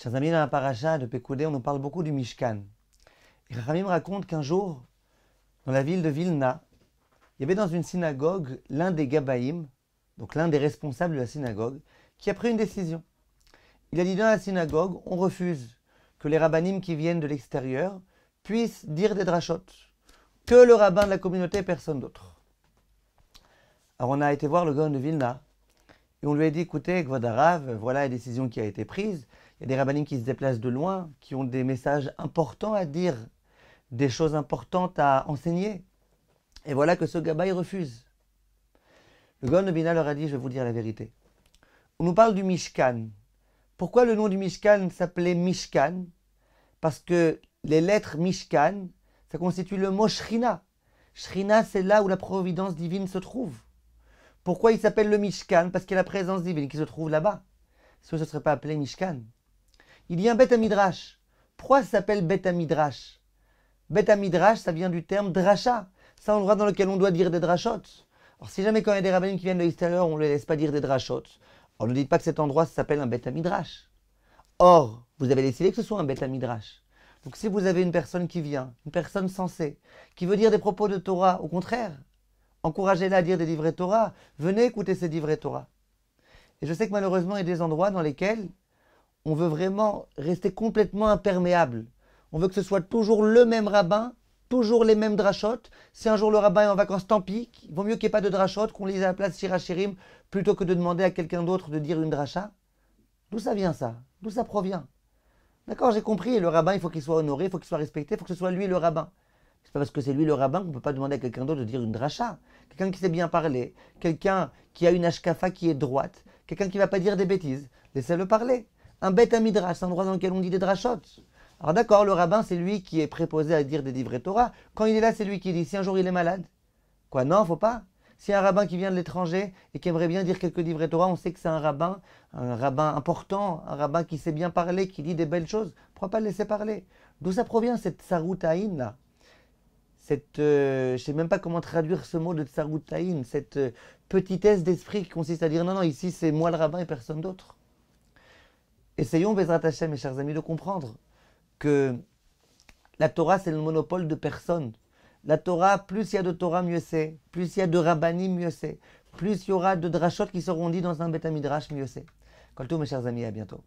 Chers amis, dans la paracha de Pekoudé, on nous parle beaucoup du Mishkan. Et Chachamim raconte qu'un jour, dans la ville de Vilna, il y avait dans une synagogue l'un des Gabaïm, donc l'un des responsables de la synagogue, qui a pris une décision. Il a dit dans la synagogue, on refuse que les rabbanim qui viennent de l'extérieur puissent dire des drachot, que le rabbin de la communauté et personne d'autre. Alors on a été voir le Gaon de Vilna, et on lui a dit, écoutez, Kvod Harav, voilà la décision qui a été prise. Il y a des rabbanim qui se déplacent de loin, qui ont des messages importants à dire, des choses importantes à enseigner. Et voilà que ce Gabaï refuse. Le Gaon de Vilna leur a dit, je vais vous dire la vérité. On nous parle du Mishkan. Pourquoi le nom du Mishkan s'appelait Mishkan? Parce que les lettres Mishkan, ça constitue le mot Shrina. Shrina, c'est là où la providence divine se trouve. Pourquoi il s'appelle le Mishkan? Parce qu'il y a la présence divine qui se trouve là-bas. Sinon, ce ne serait pas appelé Mishkan. Il y a un Bet HaMidrash. Pourquoi ça s'appelle Bet HaMidrash? Bet HaMidrash, ça vient du terme dracha. C'est un endroit dans lequel on doit dire des drachot. Alors si jamais quand il y a des rabbinim qui viennent de l'extérieur, on ne les laisse pas dire des drachot. Alors ne dites pas que cet endroit s'appelle un Bet HaMidrash. Or, vous avez décidé que ce soit un Bet HaMidrash. Donc si vous avez une personne qui vient, une personne sensée, qui veut dire des propos de Torah, au contraire, encouragez-la à dire des livrets Torah, venez écouter ces livrets Torah. Et je sais que malheureusement, il y a des endroits dans lesquels on veut vraiment rester complètement imperméable. On veut que ce soit toujours le même rabbin, toujours les mêmes drachot. Si un jour le rabbin est en vacances, tant pis. Il vaut mieux qu'il n'y ait pas de drachot, qu'on lise à la place Shir HaShirim, plutôt que de demander à quelqu'un d'autre de dire une dracha. D'où ça vient ça? D'où ça provient? D'accord, j'ai compris, le rabbin, il faut qu'il soit honoré, il faut qu'il soit respecté, il faut que ce soit lui le rabbin. C'est pas parce que c'est lui le rabbin qu'on ne peut pas demander à quelqu'un d'autre de dire une dracha. Quelqu'un qui sait bien parler, quelqu'un qui a une ashkafa qui est droite, quelqu'un qui ne va pas dire des bêtises, laissez-le parler. Un Bet HaMidrash, c'est un endroit dans lequel on dit des drachot. Alors d'accord, le rabbin, c'est lui qui est préposé à dire des livrets Torah. Quand il est là, c'est lui qui dit, si un jour il est malade, quoi, non, faut pas. Si un rabbin qui vient de l'étranger et qui aimerait bien dire quelques livrets Torah, on sait que c'est un rabbin important, un rabbin qui sait bien parler, qui dit des belles choses. Pourquoi pas le laisser parler? D'où ça provient cette tsaroutaïn là? Je ne sais même pas comment traduire ce mot de tsaroutaïn, cette petitesse d'esprit qui consiste à dire non, non, ici c'est moi le rabbin et personne d'autre. Essayons, Bezrat Hashem, mes chers amis, de comprendre que la Torah, c'est le monopole de personne. La Torah, plus il y a de Torah, mieux c'est. Plus il y a de rabbanim, mieux c'est. Plus il y aura de drachot qui seront dits dans un Bet HaMidrash, mieux c'est. Kol tov, mes chers amis, à bientôt.